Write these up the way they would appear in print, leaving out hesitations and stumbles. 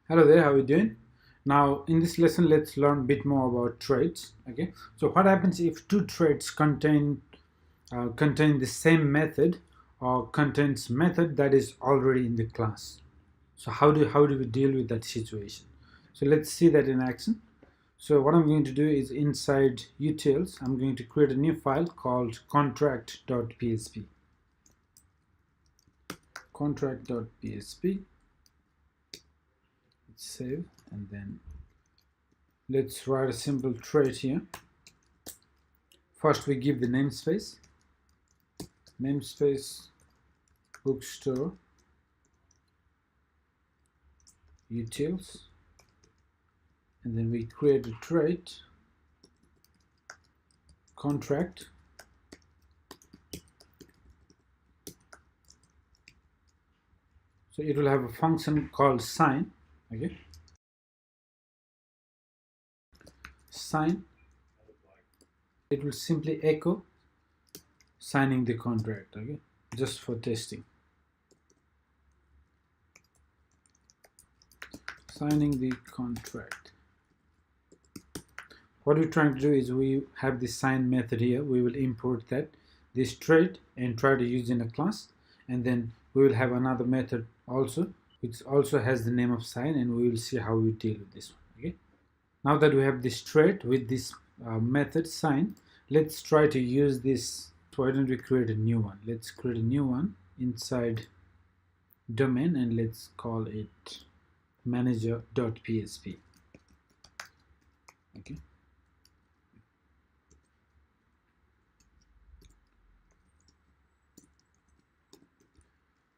Hello there, how are you doing? Now in this lesson let's learn a bit more about traits. Okay, so what happens if two traits contain the same method or contains method that is already in the class? So how do we deal with that situation? So let's see that in action. So what I'm going to do is inside utils I'm going to create a new file called contract.php. Contract.php. Save, and then let's write a simple trait here. First we give the namespace bookstore utils, and then we create a trait contract, so it will have a function called sign. Okay, sign, it will simply echo signing the contract. Okay, just for testing, signing the contract. What we're trying to do is we have the sign method here. We will import this trait and try to use in a class, and then we will have another method also which also has the name of sign, and we will see how we deal with this one. Okay, now that we have this trait with this method sign, let's try to use this. So why don't we create a new one? Let's create a new one inside domain, and let's call it manager.php. Okay,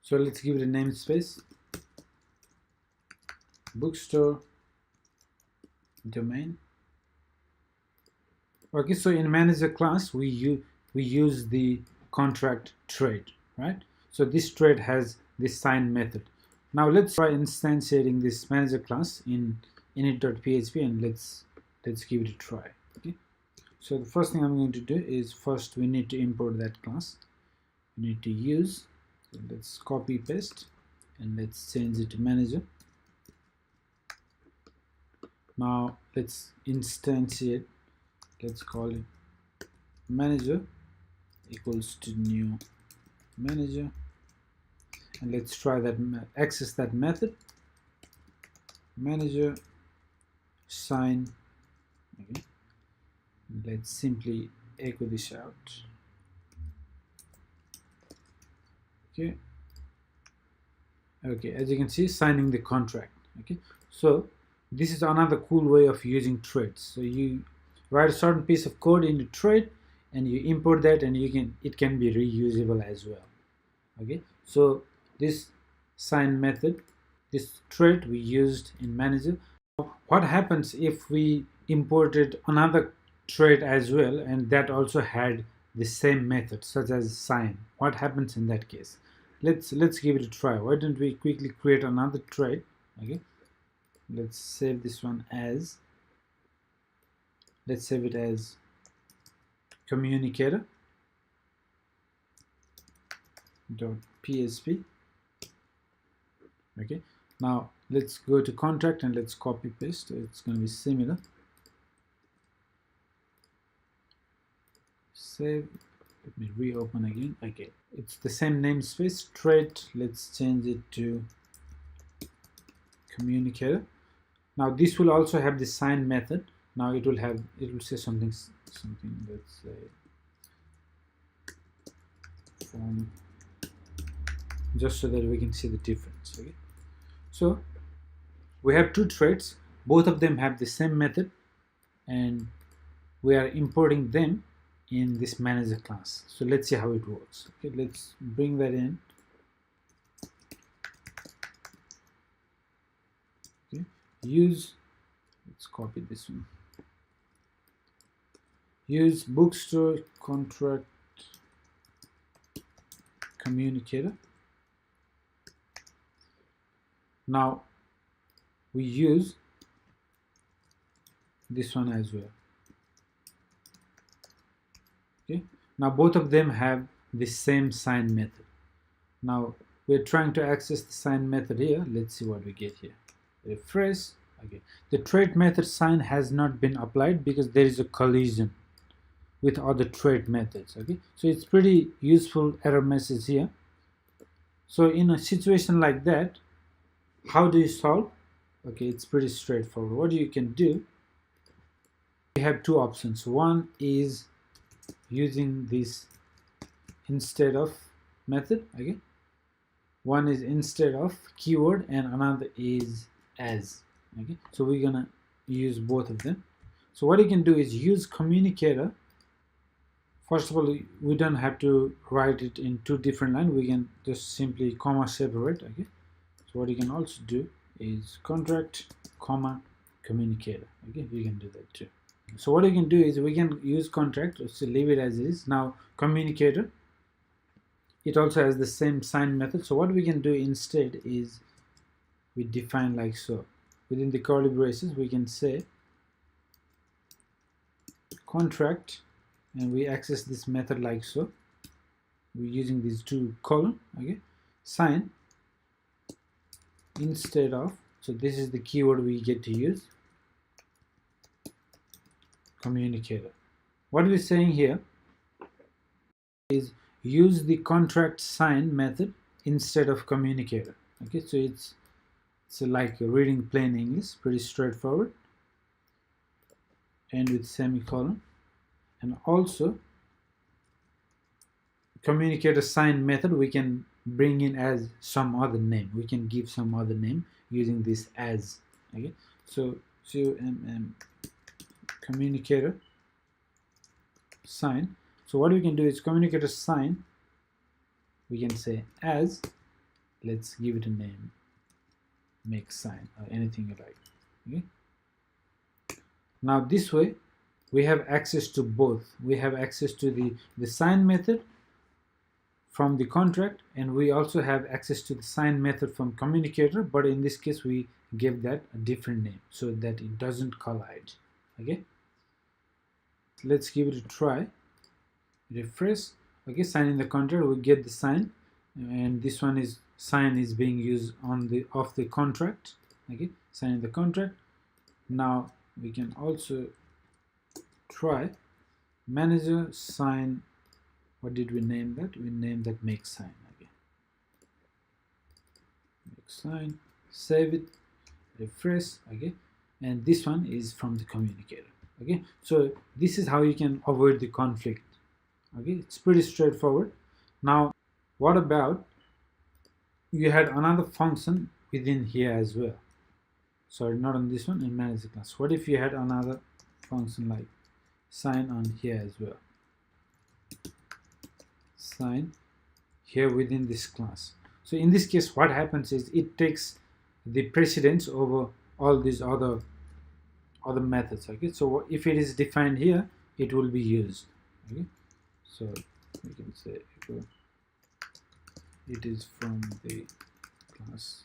so let's give it a namespace bookstore domain. Okay, so in manager class we use the contract trait, right? So this trait has this sign method. Now let's try instantiating this manager class in init.php, and let's give it a try. Okay, so the first thing I'm going to do is first we need to import that class. We need to use, so let's copy paste and let's change it to manager. Now let's instantiate, let's call it manager equals to new manager, and let's try that, access that method manager sign. Okay, let's simply echo this out. Okay, as you can see, signing the contract. Okay, so this is another cool way of using traits. So you write a certain piece of code in the trait and you import that, and it can be reusable as well. Okay, so this sign method, this trait we used in manager. What happens if we imported another trait as well and that also had the same method such as sign? What happens in that case? Let's give it a try. Why don't we quickly create another trait? Okay, let's save this one as, let's save it as communicator .php. Okay, now let's go to contract and let's copy paste. It's going to be similar. Save. Let me reopen again. Okay, it's the same namespace trait. Let's change it to communicator. Now this will also have the sign method. Now it will say something, let's say from, just so that we can see the difference. Okay, so we have two traits, both of them have the same method, and we are importing them in this manager class. So let's see how it works. Okay, let's bring that in. Okay, use, let's copy this one, use bookstore contract communicator. Now we use this one as well. Okay, now both of them have the same sign method. Now we're trying to access the sign method here. Let's see what we get here. refresh. Okay, the trade method sign has not been applied because there is a collision with other trade methods. Okay, so it's pretty useful error message here. So in a situation like that, how do you solve? Okay, it's pretty straightforward. What you can do, we have two options. One is using this instead of method. Okay, one is instead of keyword and another is as. Okay, so we're gonna use both of them. So what you can do is use communicator. First of all, we don't have to write it in two different lines. We can just simply comma separate. Okay, so what you can also do is contract comma communicator. Okay, we can do that too. So what you can do is we can use contract, so leave it as is. Now communicator, it also has the same sign method. So what we can do instead is we define like so. Within the curly braces, we can say contract, and we access this method like so. We're using these two column. Okay, sign instead of, so this is the keyword we get to use, communicator. What we're saying here is use the contract sign method instead of communicator. Okay, so it's like reading plain English, pretty straightforward, and with semicolon. And also communicator sign method we can bring in as some other name. We can give some other name using this as. Okay, so COMM communicator sign. So what we can do is communicator sign, we can say as, let's give it a name, make sign or anything you like. Okay, now this way we have access to both. We have access to the sign method from the contract, and we also have access to the sign method from communicator, but in this case we give that a different name so that it doesn't collide. Okay, let's give it a try. Refresh. Okay, sign in the contract, we get the sign, and this one is sign is being used on the of the contract. Okay, sign in the contract. Now we can also try manager sign. What did we name that? We named that make sign. Okay, make sign, save it, refresh. Okay, and this one is from the communicator. Okay, so this is how you can avoid the conflict. Okay, it's pretty straightforward. Now what about you had another function within here as well? Sorry, not on this one, in manager class. What if you had another function like sign on here as well? Sign here within this class. So in this case what happens is it takes the precedence over all these other methods. Okay, so if it is defined here, it will be used. Okay, so we can say it is from the class.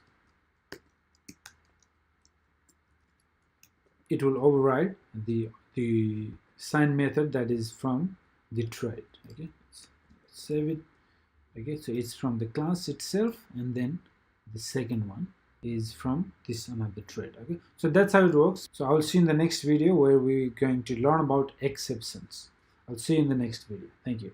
It will override the sign method that is from the trade. Okay, save it. Okay, so it's from the class itself, and then the second one is from this another trade. Okay, so that's how it works. So I'll see you in the next video where we're going to learn about exceptions. I'll see you in the next video. Thank you.